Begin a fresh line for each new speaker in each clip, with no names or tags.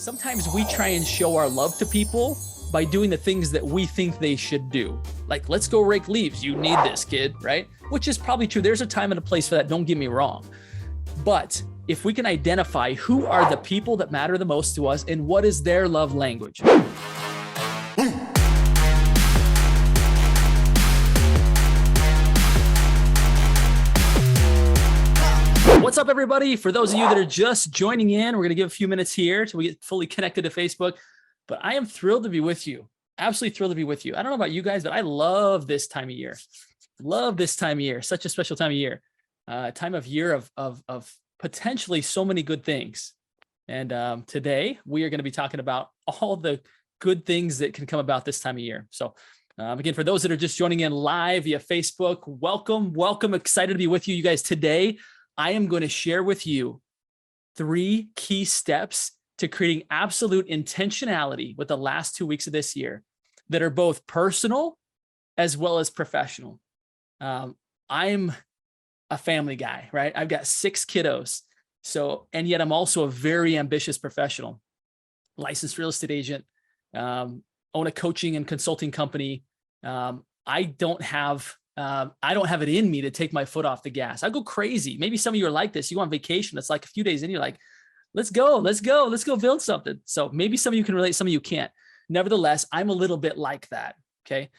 Sometimes we try and show our love to people by doing the things that we think they should do. Like, let's go rake leaves. You need this, kid, right? Which is probably true. There's a time and a place for that. Don't get me wrong. But if we can identify who are the people that matter the most to us and what is their love language. What's up, everybody? For those of you that are just joining in, we're going to give a few minutes here till we get fully connected to Facebook. But I am thrilled to be with you. Absolutely thrilled to be with you. I don't know about you guys, but I love this time of year. Love this time of year. Such a special time of year. Time of year of potentially so many good things. And today we are going to be talking about all the good things that can come about this time of year. So again, for those that are just joining in live via Facebook, welcome. Excited to be with you guys today. I am going to share with you 3 key steps to creating absolute intentionality with the last 2 weeks of this year that are both personal as well as professional. I'm a family guy, right? I've got 6 kiddos. And yet I'm also a very ambitious professional, licensed real estate agent, own a coaching and consulting company. I don't have it in me to take my foot off the gas. I go crazy. Maybe some of you are like this. You go on vacation. It's like a few days in, you're like, let's go build something. So maybe some of you can relate, some of you can't. Nevertheless, I'm a little bit like that. Okay.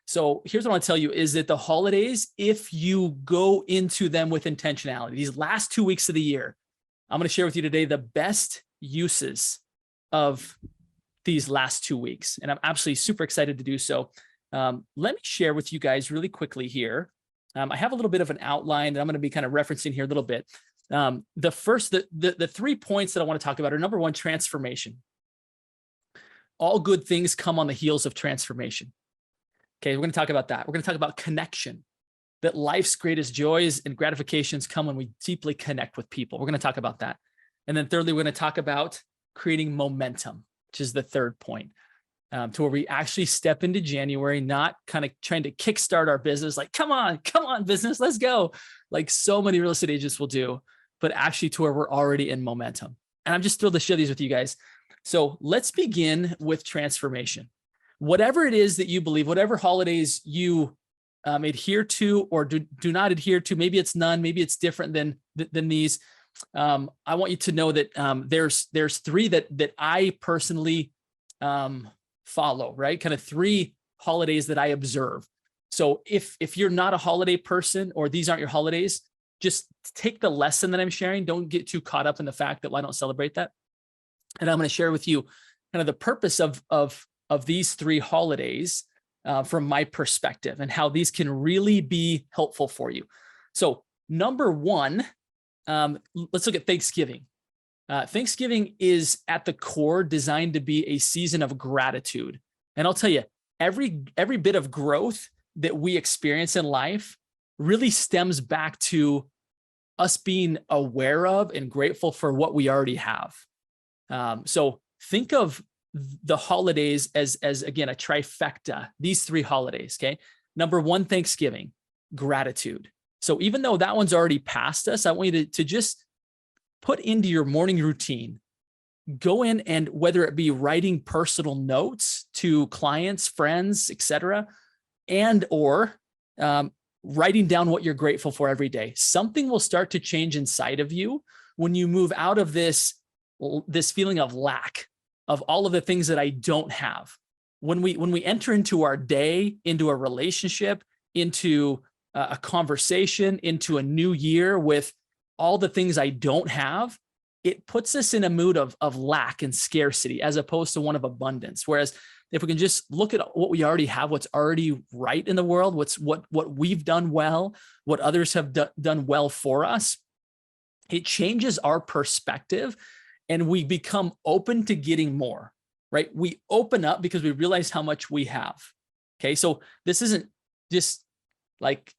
So here's what I want to tell you is that the holidays, if you go into them with intentionality, these last 2 weeks of the year, I'm going to share with you today the best uses of these last 2 weeks. And I'm absolutely super excited to do so. Let me share with you guys really quickly here. I have a little bit of an outline that I'm going to be kind of referencing here a little bit. The 3 points that I want to talk about are: number 1, transformation. All good things come on the heels of transformation. Okay, we're going to talk about that. We're going to talk about connection, that life's greatest joys and gratifications come when we deeply connect with people. We're going to talk about that. And then thirdly, we're going to talk about creating momentum, which is the third point. To where we actually step into January, not kind of trying to kickstart our business, like, come on, business, let's go. Like so many real estate agents will do, but actually to where we're already in momentum. And I'm just thrilled to share these with you guys. So let's begin with transformation. Whatever it is that you believe, whatever holidays you adhere to or do not adhere to, maybe it's none, maybe it's different than these. I want you to know that there's 3 that I personally follow, right? Kind of 3 holidays that I observe. So if you're not a holiday person or these aren't your holidays, just take the lesson that I'm sharing. Don't get too caught up in the fact that I don't celebrate that. And I'm going to share with you kind of the purpose of these 3 holidays from my perspective and how these can really be helpful for you. So number 1, let's look at Thanksgiving. Thanksgiving is at the core designed to be a season of gratitude. And I'll tell you, every bit of growth that we experience in life really stems back to us being aware of and grateful for what we already have. So think of the holidays as again, a trifecta, these 3 holidays. Okay. Number 1, Thanksgiving, gratitude. So even though that one's already past us, I want you to just put into your morning routine, go in and whether it be writing personal notes to clients, friends, etc., and or writing down what you're grateful for every day. Something will start to change inside of you when you move out of this feeling of lack, of all of the things that I don't have. When we enter into our day, into a relationship, into a conversation, into a new year with all the things I don't have, it puts us in a mood of lack and scarcity as opposed to one of abundance. Whereas if we can just look at what we already have, what's already right in the world, what we've done well, what others have done well for us, it changes our perspective and we become open to getting more, right? We open up because we realize how much we have. Okay. So this isn't just like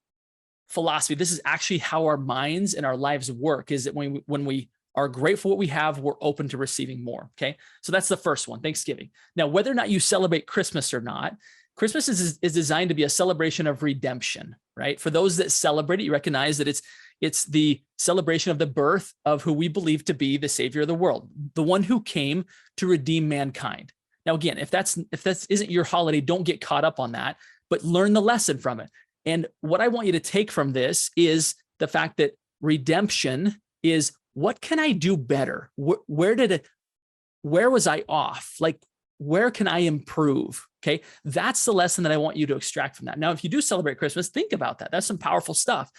philosophy. This is actually how our minds and our lives work, is that when we are grateful for what we have, we're open to receiving more. Okay. So that's the first one, Thanksgiving. Now, whether or not you celebrate Christmas or not, Christmas is designed to be a celebration of redemption, right? For those that celebrate it, you recognize that It's the celebration of the birth of who we believe to be the savior of the world, the one who came to redeem mankind. Now, again, if that isn't your holiday, don't get caught up on that, but learn the lesson from it. And what I want you to take from this is the fact that redemption is, what can I do better? Where was I off? Like, where can I improve? Okay. That's the lesson that I want you to extract from that. Now, if you do celebrate Christmas, think about that. That's some powerful stuff,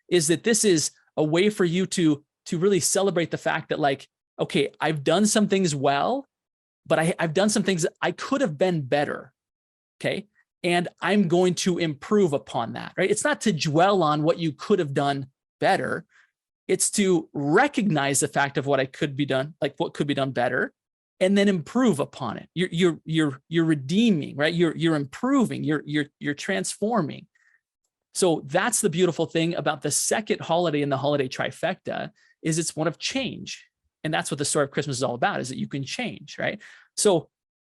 is that this is a way for you to really celebrate the fact that, like, okay, I've done some things well, but I've done some things that I could have been better. Okay. And I'm going to improve upon that, right? It's not to dwell on what you could have done better. It's to recognize the fact of what could be done better, and then improve upon it. You're redeeming, right? You're improving, you're transforming. So that's the beautiful thing about the second holiday in the holiday trifecta, is it's one of change. And that's what the story of Christmas is all about, is that you can change, right? So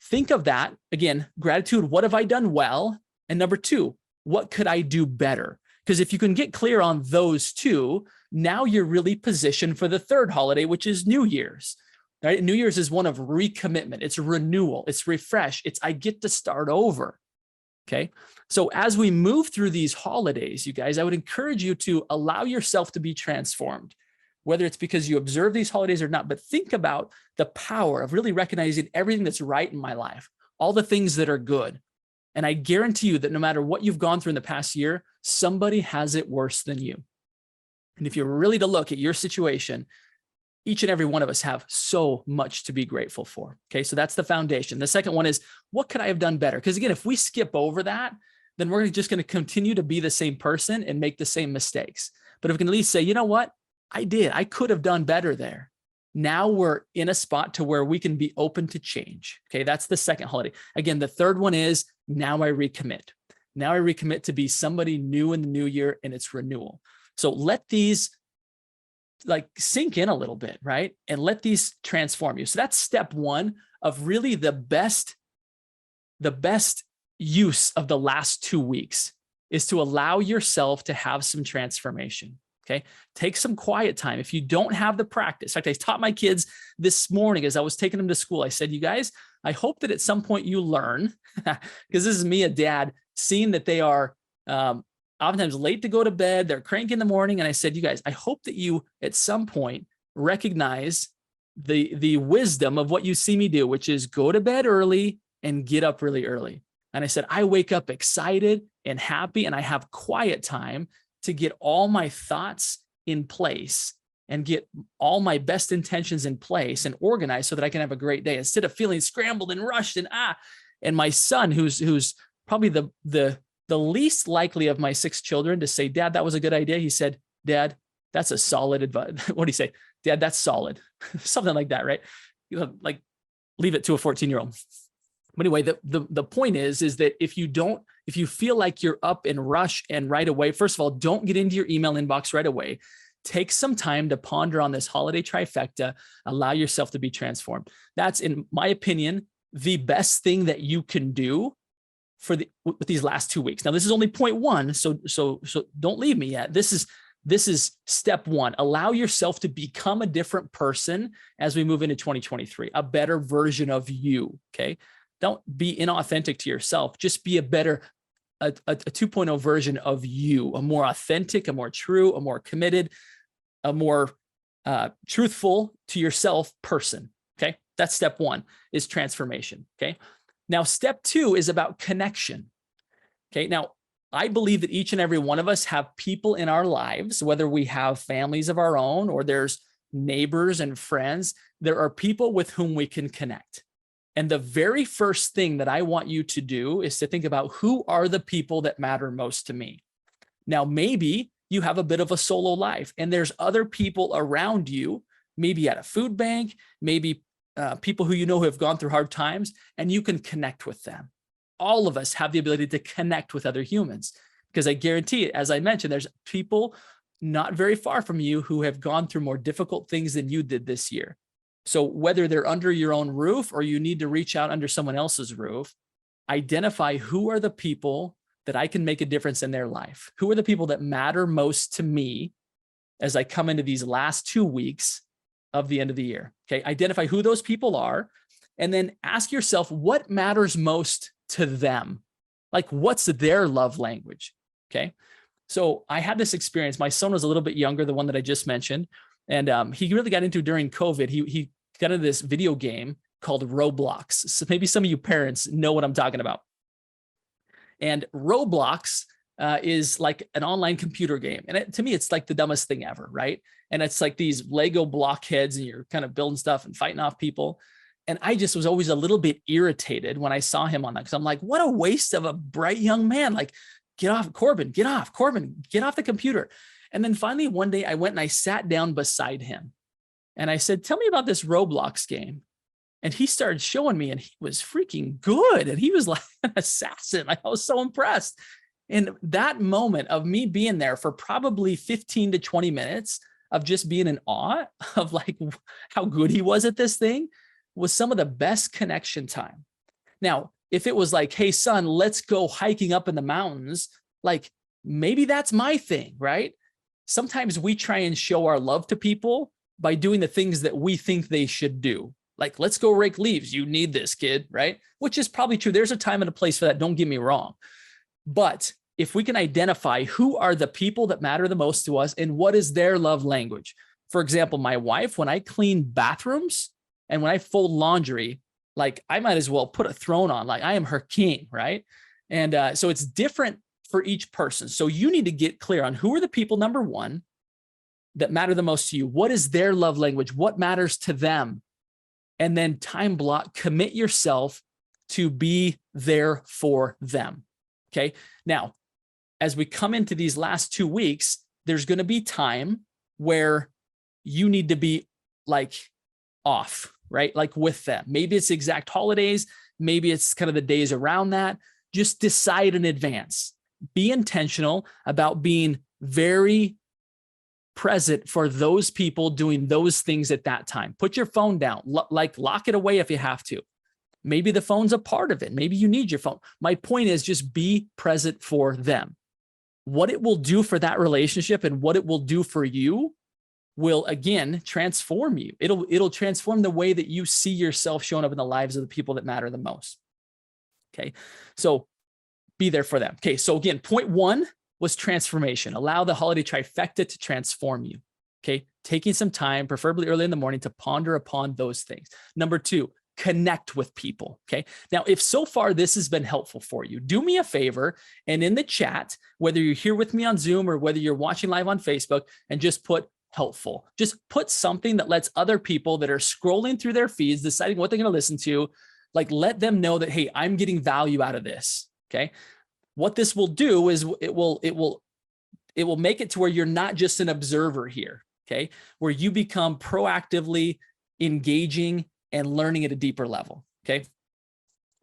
think of that. Again, gratitude, what have I done well? And number two, what could I do better? Because if you can get clear on those two, now you're really positioned for the third holiday, which is New Year's. Right? New Year's is one of recommitment. It's renewal. It's refresh. It's I get to start over. Okay. So as we move through these holidays, you guys, I would encourage you to allow yourself to be transformed, whether it's because you observe these holidays or not, but think about the power of really recognizing everything that's right in my life, all the things that are good. And I guarantee you that no matter what you've gone through in the past year, somebody has it worse than you. And if you're really to look at your situation, each and every one of us have so much to be grateful for. Okay, so that's the foundation. The second one is, what could I have done better? Because again, if we skip over that, then we're just going to continue to be the same person and make the same mistakes. But if we can at least say, you know what, I could have done better there. Now we're in a spot to where we can be open to change. Okay, that's the second holiday. Again, the third one is, now I recommit. Now I recommit to be somebody new in the new year, and it's renewal. So let these like sink in a little bit, right? And let these transform you. So that's step one of really the best use of the last 2 weeks, is to allow yourself to have some transformation. Okay. Take some quiet time. If you don't have the practice, in fact, I taught my kids this morning as I was taking them to school. I said, you guys, I hope that at some point you learn, because this is me, a dad, seeing that they are, oftentimes late to go to bed, they're cranky in the morning. And I said, you guys, I hope that you at some point recognize the wisdom of what you see me do, which is go to bed early and get up really early. And I said, I wake up excited and happy, and I have quiet time to get all my thoughts in place and get all my best intentions in place and organized so that I can have a great day, instead of feeling scrambled and rushed and my son, who's probably the least likely of my 6 children to say, Dad, that was a good idea. He said, Dad, that's a solid advice. What do you say? Dad, that's solid. Something like that, right? Like leave it to a 14-year-old. But anyway, the point is that if you feel like you're up and rush and right away, first of all, don't get into your email inbox right away. Take some time to ponder on this holiday trifecta. Allow yourself to be transformed. That's, in my opinion, the best thing that you can do with these last 2 weeks. Now, this is only point one, so don't leave me yet. This is step one. Allow yourself to become a different person as we move into 2023, a better version of you. Okay. Don't be inauthentic to yourself. Just be a 2.0 version of you, a more authentic, a more true, a more committed, a more truthful to yourself person. Okay. That's step one, is transformation. Okay. Now, step two is about connection. Okay. Now, I believe that each and every one of us have people in our lives, whether we have families of our own or there's neighbors and friends, there are people with whom we can connect. And the very first thing that I want you to do is to think about, who are the people that matter most to me? Now, maybe you have a bit of a solo life and there's other people around you, maybe at a food bank, maybe people who who have gone through hard times, and you can connect with them. All of us have the ability to connect with other humans, because I guarantee it, as I mentioned, there's people not very far from you who have gone through more difficult things than you did this year. So whether they're under your own roof or you need to reach out under someone else's roof, identify who are the people that I can make a difference in their life. Who are the people that matter most to me? as I come into these last 2 weeks of the end of the year. Okay. Identify who those people are, and then ask yourself what matters most to them. Like, what's their love language? Okay. So I had this experience. My son was a little bit younger, the one that I just mentioned. And he really got into during COVID. He got into this video game called Roblox. So maybe some of you parents know what I'm talking about. And Roblox is like an online computer game. And to me, it's like the dumbest thing ever, right? And it's like these Lego blockheads and you're kind of building stuff and fighting off people. And I just was always a little bit irritated when I saw him on that, because I'm like, what a waste of a bright young man. Like, get off, Corbin, get off the computer. And then finally one day I went and I sat down beside him and I said, tell me about this Roblox game. And he started showing me, and he was freaking good. And he was like an assassin. Like, I was so impressed. And that moment of me being there for probably 15 to 20 minutes of just being in awe of like how good he was at this thing was some of the best connection time. Now, if it was like, hey son, let's go hiking up in the mountains, like maybe that's my thing, right? Sometimes we try and show our love to people by doing the things that we think they should do. Like, let's go rake leaves. You need this, kid, right? Which is probably true. There's a time and a place for that. Don't get me wrong. But if we can identify who are the people that matter the most to us and what is their love language. For example, my wife, when I clean bathrooms and when I fold laundry, like I might as well put a throne on, like I am her king, right? And so it's different for each person. So you need to get clear on who are the people, number one, that matter the most to you. What is their love language? What matters to them? And then time block, commit yourself to be there for them. Okay. Now, as we come into these last 2 weeks, there's going to be time where you need to be like off, right? Like with them. Maybe it's exact holidays. Maybe it's kind of the days around that. Just decide in advance. Be intentional about being very present for those people doing those things at that time. Put your phone down, like lock it away if you have to. Maybe the phone's a part of it. Maybe you need your phone. My point is just be present for them. What it will do for that relationship and what it will do for you will again transform you. It'll transform the way that you see yourself showing up in the lives of the people that matter the most. Okay. So be there for them. Okay. So again, point one was transformation. Allow the holiday trifecta to transform you. Okay. Taking some time, preferably early in the morning, to ponder upon those things. Number two, connect with people. Okay. Now, if so far this has been helpful for you, do me a favor and in the chat, whether you're here with me on Zoom or whether you're watching live on Facebook, and just put helpful. Just put something that lets other people that are scrolling through their feeds, deciding what they're going to listen to, like let them know that, hey, I'm getting value out of this. Okay. What this will do is it will make it to where you're not just an observer here. Okay. Where you become proactively engaging and learning at a deeper level. Okay.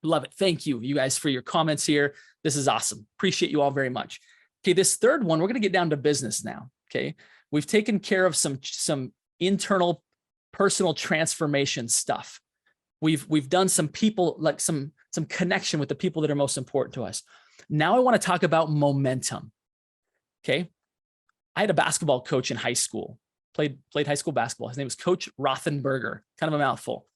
Love it. Thank you, you guys, for your comments here. This is awesome. Appreciate you all very much. Okay. This third one, we're going to get down to business now. Okay. We've taken care of some internal personal transformation stuff. We've done some people, like some connection with the people that are most important to us. Now I want to talk about momentum. Okay. I had a basketball coach in high school, played high school basketball. His name was Coach Rothenberger, kind of a mouthful.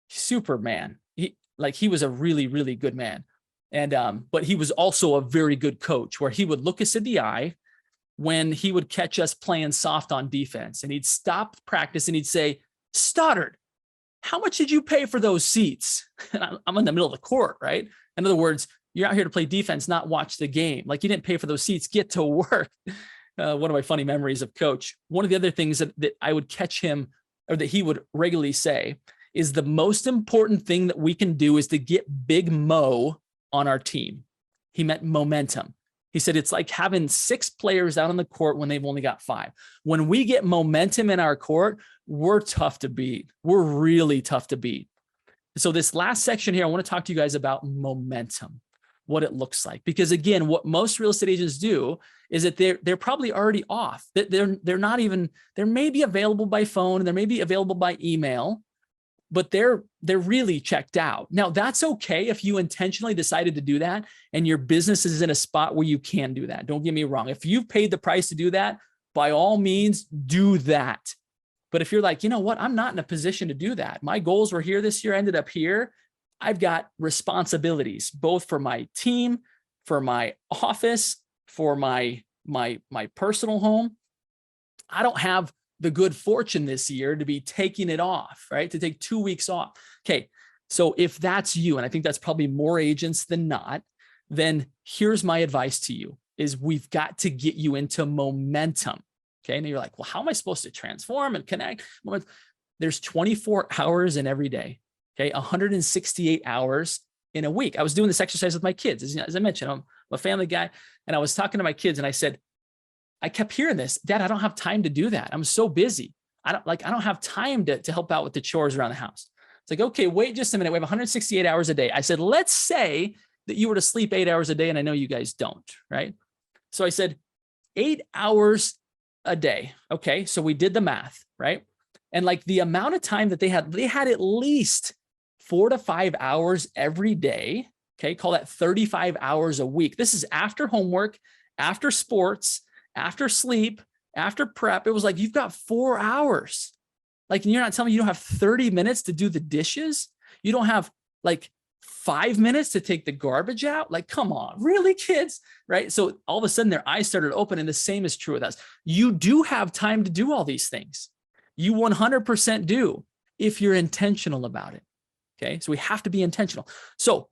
Superman. He was a really, really good man. And, but he was also a very good coach, where he would look us in the eye when he would catch us playing soft on defense, and he'd stop practice and he'd say, Stoddard, how much did you pay for those seats? And I'm in the middle of the court, right? In other words, you're out here to play defense, not watch the game. Like, you didn't pay for those seats, get to work. One of my funny memories of Coach. One of the other things that I would catch him, or that he would regularly say, is the most important thing that we can do is to get Big Mo on our team. He meant momentum. He said, it's like having 6 players out on the court when they've only got 5. When we get momentum in our court, we're tough to beat. We're really tough to beat. So this last section here, I want to talk to you guys about momentum, what it looks like. Because again, what most real estate agents do is that they're probably already off. They're not even, they may be available by phone, and they may be available by email, but they're really checked out. Now, that's okay if you intentionally decided to do that and your business is in a spot where you can do that. Don't get me wrong. If you've paid the price to do that, by all means, do that. But if you're like, you know what, I'm not in a position to do that. My goals were here this year, ended up here. I've got responsibilities, both for my team, for my office, for my personal home. I don't have the good fortune this year to be taking it off, right? To take 2 weeks off. Okay. So if that's you, and I think that's probably more agents than not, then here's my advice to you is we've got to get you into momentum. Okay. And you're like, well, how am I supposed to transform and connect? There's 24 hours in every day. Okay. 168 hours in a week. I was doing this exercise with my kids. As I mentioned, I'm a family guy, and I was talking to my kids and I said, I kept hearing this, Dad, I don't have time to do that. I'm so busy. I don't have time to help out with the chores around the house. It's like, okay, wait just a minute. We have 168 hours a day. I said, let's say that you were to sleep 8 hours a day. And I know you guys don't, right? So I said 8 hours a day. Okay. So we did the math, right? And like the amount of time that they had at least 4 to 5 hours every day. Okay. Call that 35 hours a week. This is after homework, after sports, after sleep, after prep. It was like, you've got 4 hours. Like, and you're not telling me you don't have 30 minutes to do the dishes. You don't have like 5 minutes to take the garbage out. Like, come on, really, kids? Right? So all of a sudden their eyes started open, and the same is true with us. You do have time to do all these things. You 100% do if you're intentional about it. Okay. So we have to be intentional. So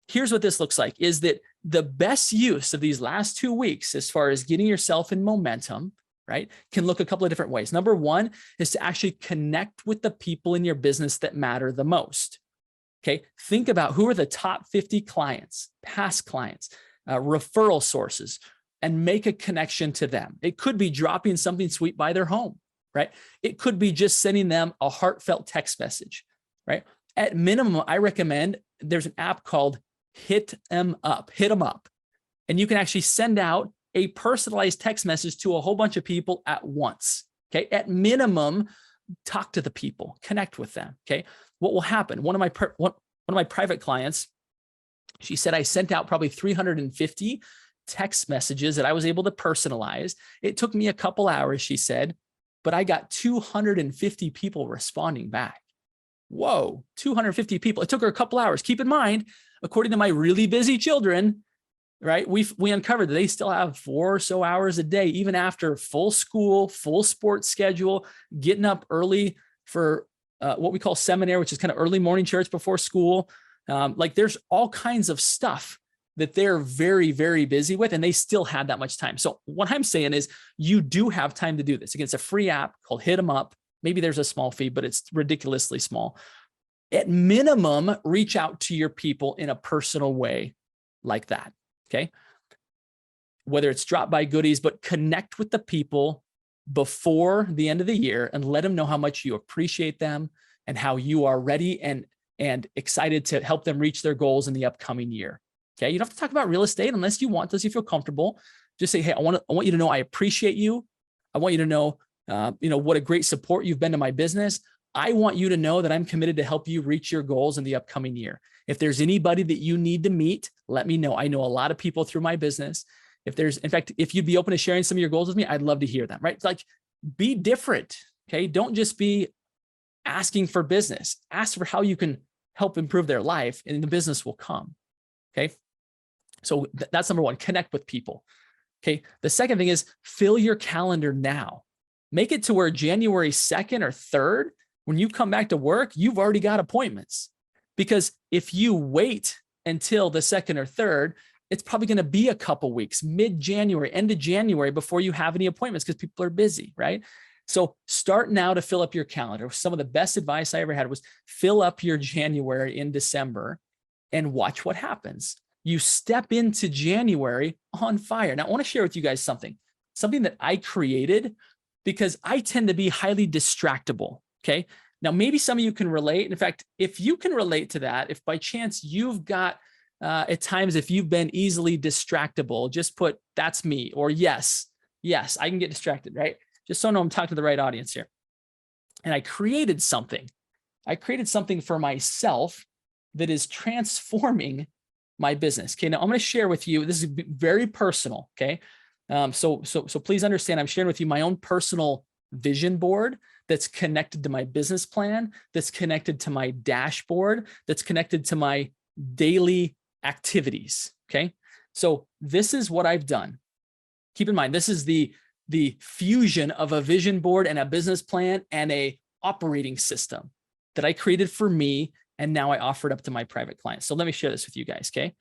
here's what this looks like is that the best use of these last 2 weeks, as far as getting yourself in momentum, right, can look a couple of different ways. Number one is to actually connect with the people in your business that matter the most. Okay. Think about who are the top 50 clients, past clients, referral sources, and make a connection to them. It could be dropping something sweet by their home, right? It could be just sending them a heartfelt text message, right? At minimum, I recommend there's an app called Hit 'em Up, and you can actually send out a personalized text message to a whole bunch of people at once. Okay. At minimum, talk to the people, connect with them. Okay. What will happen? One of my private clients, she said, I sent out probably 350 text messages that I was able to personalize. It took me a couple hours, she said, but I got 250 people responding back. Whoa, 250 people. It took her a couple hours. Keep in mind, according to my really busy children, right, we uncovered that they still have 4 or so hours a day, even after full school, full sports schedule, getting up early for what we call seminary, which is kind of early morning church before school. Like there's all kinds of stuff that they're very, very busy with, and they still had that much time. So what I'm saying is you do have time to do this. Again, it's a free app called Hit 'em Up. Maybe there's a small fee, but it's ridiculously small. At minimum, reach out to your people in a personal way like that. Okay. Whether it's drop by goodies, but connect with the people before the end of the year and let them know how much you appreciate them and how you are ready and excited to help them reach their goals in the upcoming year. Okay. You don't have to talk about real estate unless you want to, if you feel comfortable. Just say, hey, I want you to know I appreciate you. I want you to know, what a great support you've been to my business. I want you to know that I'm committed to help you reach your goals in the upcoming year. If there's anybody that you need to meet, let me know. I know a lot of people through my business. In fact, if you'd be open to sharing some of your goals with me, I'd love to hear them, right? It's like, be different. Okay. Don't just be asking for business. Ask for how you can help improve their life, and the business will come. Okay. So that's number one, connect with people. Okay. The second thing is fill your calendar now. Make it to where January 2nd or 3rd, when you come back to work, you've already got appointments. Because if you wait until the 2nd or 3rd, it's probably going to be a couple weeks, mid-January, end of January, before you have any appointments because people are busy, right? So start now to fill up your calendar. Some of the best advice I ever had was fill up your January in December and watch what happens. You step into January on fire. Now, I want to share with you guys something that I created because I tend to be highly distractible. Okay. Now, maybe some of you can relate. In fact, if you can relate to that, if by chance you've got, at times, if you've been easily distractible, just put, that's me, or yes, I can get distracted, right? Just so I know I'm talking to the right audience here. And I created something. For myself that is transforming my business. Okay. Now I'm going to share with you, this is very personal. Okay. So please understand, I'm sharing with you my own personal vision board that's connected to my business plan, that's connected to my dashboard, that's connected to my daily activities. Okay. So this is what I've done. Keep in mind, this is the fusion of a vision board and a business plan and a operating system that I created for me. And now I offer it up to my private clients. So let me share this with you guys. Okay.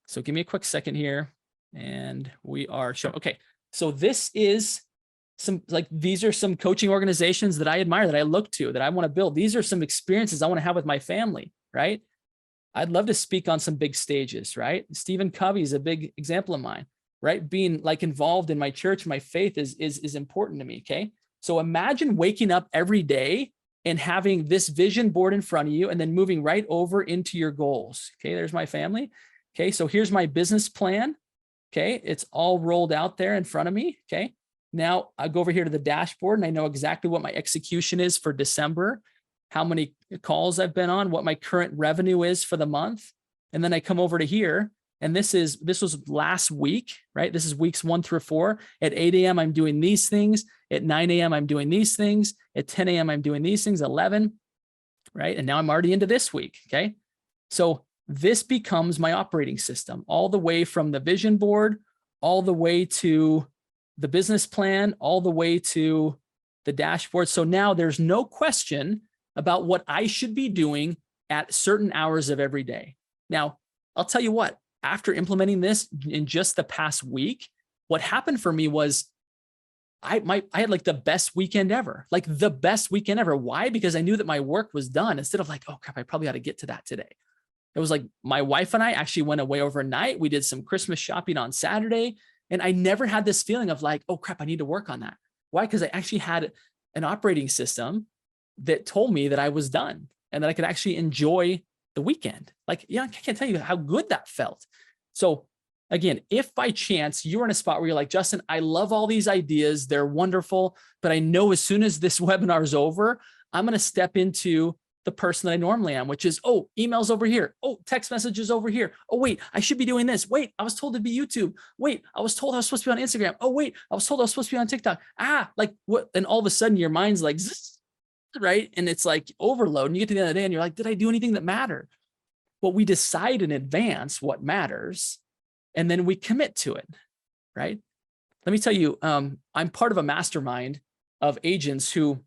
So give me a quick second here. And we are showing, okay. So this is these are some coaching organizations that I admire, that I look to, that I want to build. These are some experiences I want to have with my family, right? I'd love to speak on some big stages, right? Stephen Covey is a big example of mine, right? Being like involved in my church, my faith is important to me. Okay. So imagine waking up every day and having this vision board in front of you and then moving right over into your goals. Okay. There's my family. Okay. So here's my business plan. Okay. It's all rolled out there in front of me. Okay. Now I go over here to the dashboard and I know exactly what my execution is for December, how many calls I've been on, what my current revenue is for the month. And then I come over to here, and this was last week, right? This is weeks 1 through 4. At 8 a.m., I'm doing these things. At 9 a.m., I'm doing these things. At 10 a.m., I'm doing these things, 11, right? And now I'm already into this week, okay? So this becomes my operating system, all the way from the vision board, all the way to the business plan, all the way to the dashboard. So now there's no question about what I should be doing at certain hours of every day. Now, I'll tell you what, after implementing this in just the past week, what happened for me was I had like the best weekend ever, like the best weekend ever. Why? Because I knew that my work was done, instead of like, oh crap, I probably ought to get to that today. It was like my wife and I actually went away overnight. We did some Christmas shopping on Saturday. And I never had this feeling of like, oh crap, I need to work on that. Why? Because I actually had an operating system that told me that I was done and that I could actually enjoy the weekend. Like, yeah, I can't tell you how good that felt. So again, if by chance you're in a spot where you're like, Justin, I love all these ideas, they're wonderful, but I know as soon as this webinar is over, I'm going to step into the person that I normally am, which is, oh, emails over here. Oh, text messages over here. Oh, wait, I should be doing this. Wait, I was told to be YouTube. Wait, I was told I was supposed to be on Instagram. Oh, wait, I was told I was supposed to be on TikTok. Like what? And all of a sudden your mind's like, zzz, right? And it's like overload. And you get to the end of the day and you're like, did I do anything that mattered? Well, we decide in advance what matters, and then we commit to it, right? Let me tell you, I'm part of a mastermind of agents who,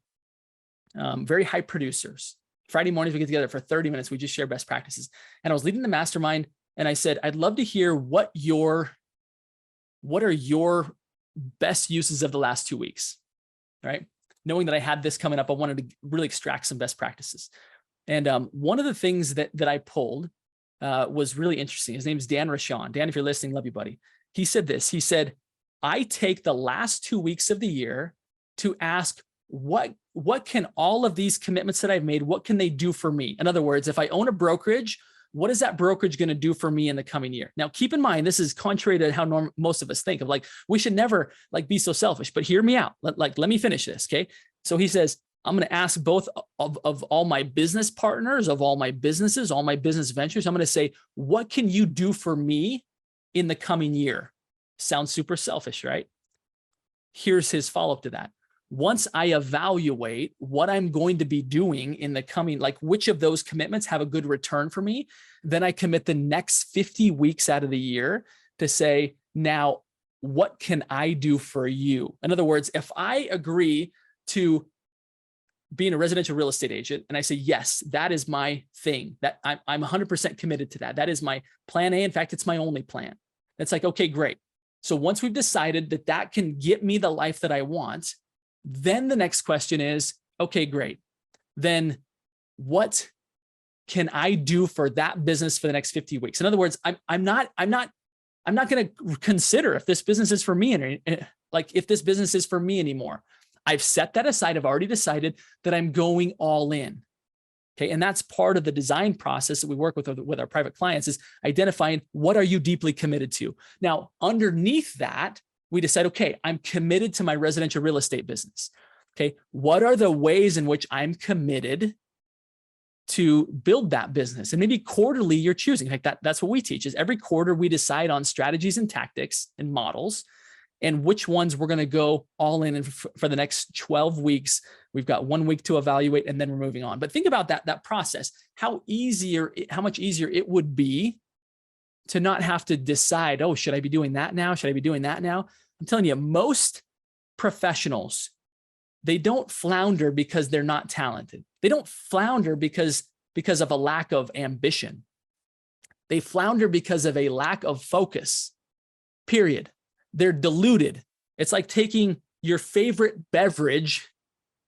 very high producers. Friday mornings, we get together for 30 minutes. We just share best practices. And I was leading the mastermind and I said, I'd love to hear what are your best uses of the last 2 weeks, right? Knowing that I had this coming up, I wanted to really extract some best practices. And one of the things that I pulled was really interesting. His name is Dan Rashawn. Dan, if you're listening, love you, buddy. He said this, he said, I take the last 2 weeks of the year to ask, what can all of these commitments that I've made, what can they do for me? In other words, if I own a brokerage, what is that brokerage going to do for me in the coming year? Now, keep in mind, this is contrary to how most of us think of, like, we should never like be so selfish, but hear me out. Let me finish this. Okay. So he says, I'm going to ask both of all my business partners, of all my businesses, all my business ventures. I'm going to say, what can you do for me in the coming year? Sounds super selfish, right? Here's his follow-up to that. Once I evaluate what I'm going to be doing in the coming, like which of those commitments have a good return for me, then I commit the next 50 weeks out of the year to say, now, what can I do for you? In other words, if I agree to being a residential real estate agent and I say, yes, that is my thing, that I'm 100% committed to that. That is my plan A. In fact, it's my only plan. It's like, okay, great. So once we've decided that that can get me the life that I want, then the next question is, okay, great. Then what can I do for that business for the next 50 weeks? In other words, I'm not going to consider if this business is for me, and like if this business is for me anymore. I've set that aside. I've already decided that I'm going all in. Okay. And that's part of the design process that we work with our private clients, is identifying what are you deeply committed to. Now, underneath that, we decide, okay, I'm committed to my residential real estate business. Okay. What are the ways in which I'm committed to build that business? And maybe quarterly you're choosing like that. That's what we teach, is every quarter we decide on strategies and tactics and models. and which ones we're going to go all in for the next 12 weeks. We've got 1 week to evaluate, and then we're moving on. But think about that process, how much easier it would be to not have to decide, oh, should I be doing that now? Should I be doing that now? I'm telling you, most professionals, they don't flounder because they're not talented. They don't flounder because of a lack of ambition. They flounder because of a lack of focus, period. They're diluted. It's like taking your favorite beverage,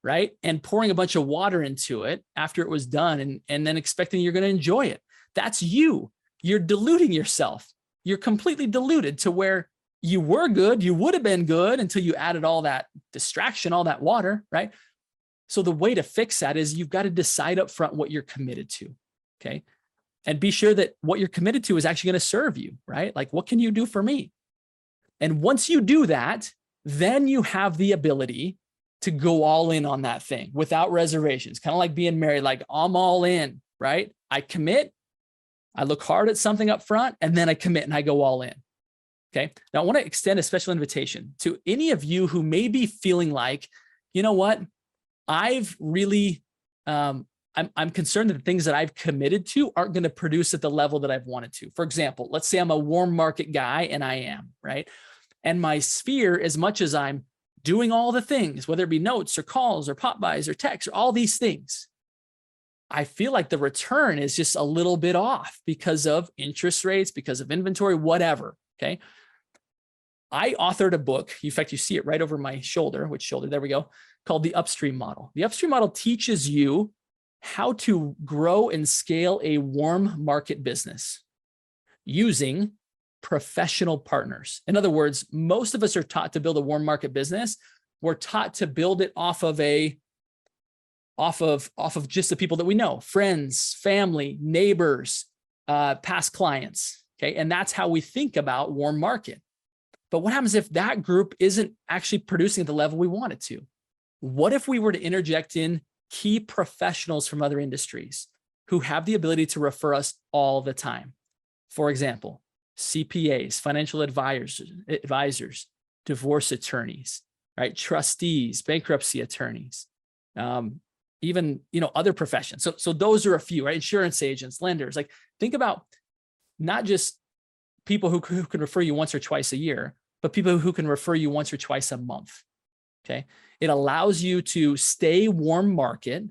right, and pouring a bunch of water into it after it was done, and then expecting you're going to enjoy it. That's you. You're diluting yourself. You're completely diluted to where you were good. You would have been good until you added all that distraction, all that water, right? So the way to fix that is you've got to decide up front what you're committed to, okay? And be sure that what you're committed to is actually going to serve you, right? Like, what can you do for me? And once you do that, then you have the ability to go all in on that thing without reservations, kind of like being married, like I'm all in, right? I commit, I look hard at something up front, and then I commit and I go all in. Okay. Now I want to extend a special invitation to any of you who may be feeling like, you know what, I've really, I'm concerned that the things that I've committed to aren't going to produce at the level that I've wanted to. For example, let's say I'm a warm market guy, and I am, right? And my sphere, as much as I'm doing all the things, whether it be notes or calls or pop buys or texts or all these things, I feel like the return is just a little bit off because of interest rates, because of inventory, whatever. Okay. I authored a book. In fact, you see it right over my shoulder, there we go, called The Upstream Model. The Upstream Model teaches you how to grow and scale a warm market business using professional partners. In other words, most of us are taught to build a warm market business. We're taught to build it off of just the people that we know, friends, family, neighbors, past clients. Okay. And that's how we think about warm market. But what happens if that group isn't actually producing at the level we want it to? What if we were to interject in key professionals from other industries who have the ability to refer us all the time? For example, CPAs, financial advisors, divorce attorneys, right? Trustees, bankruptcy attorneys, even, other professions. So those are a few, right? Insurance agents, lenders. Like, think about not just people who can refer you once or twice a year, but people who can refer you once or twice a month. Okay. It allows you to stay warm market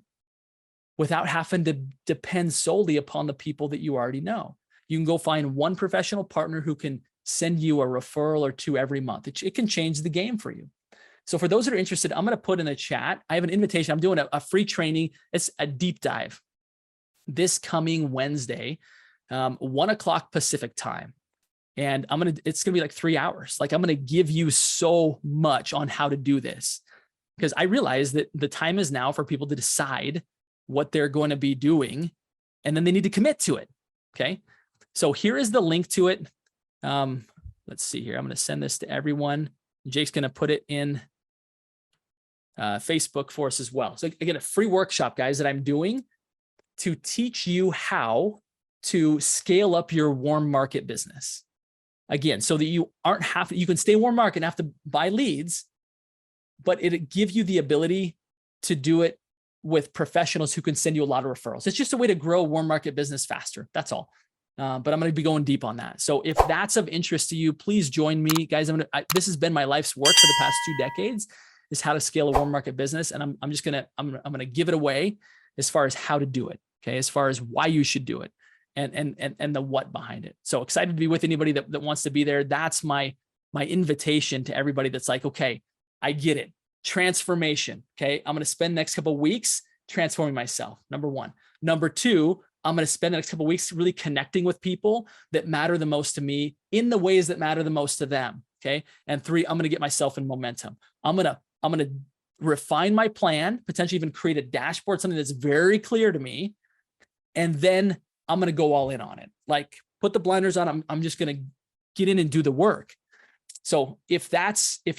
without having to depend solely upon the people that you already know. You can go find one professional partner who can send you a referral or two every month. It can change the game for you. So for those that are interested, I'm going to put in the chat, I have an invitation. I'm doing a free training. It's a deep dive this coming Wednesday, 1:00 Pacific time. And it's going to be like 3 hours. Like, I'm going to give you so much on how to do this, because I realize that the time is now for people to decide what they're going to be doing, and then they need to commit to it. Okay. So here is the link to it. Let's see here. I'm going to send this to everyone. Jake's going to put it in Facebook for us as well. So again, a free workshop, guys, that I'm doing to teach you how to scale up your warm market business. Again, so that you can stay warm market and have to buy leads, but it gives you the ability to do it with professionals who can send you a lot of referrals. It's just a way to grow a warm market business faster. That's all. But I'm going to be going deep on that. So if that's of interest to you, please join me, guys. This has been my life's work for the past 2 decades, is how to scale a warm market business. And I'm going to give it away as far as how to do it. Okay. As far as why you should do it and the what behind it. So excited to be with anybody that wants to be there. That's my invitation to everybody that's like, okay, I get it. Transformation. Okay. I'm going to spend the next couple of weeks transforming myself. Number one. Number two, I'm going to spend the next couple of weeks really connecting with people that matter the most to me in the ways that matter the most to them. Okay. And 3, I'm going to get myself in momentum. I'm going to refine my plan, potentially even create a dashboard, something that's very clear to me. And then I'm going to go all in on it. Like, put the blinders on. I'm just going to get in and do the work. So if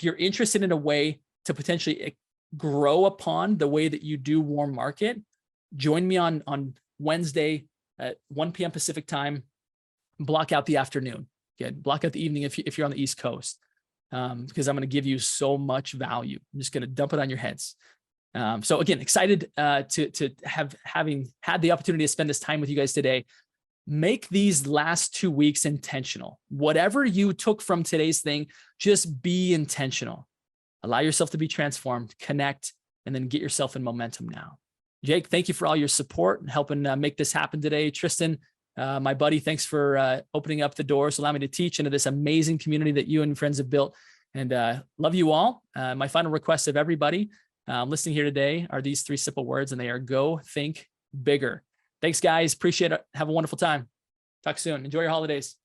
you're interested in a way to potentially grow upon the way that you do warm market, join me on Wednesday at 1 p.m. Pacific time. Block out the afternoon. Okay, block out the evening if you're on the East Coast. because I'm going to give you so much value. I'm just going to dump it on your heads. So again, excited to having had the opportunity to spend this time with you guys today. Make these last 2 weeks intentional. Whatever you took from today's thing, just be intentional. Allow yourself to be transformed, connect, and then get yourself in momentum now. Jake, thank you for all your support and helping make this happen today. Tristan, my buddy, thanks for opening up the doors, allow me to teach into this amazing community that you and friends have built. And love you all. My final request of everybody listening here today are these 3 simple words, and they are go, think bigger. Thanks, guys. Appreciate it. Have a wonderful time. Talk soon. Enjoy your holidays.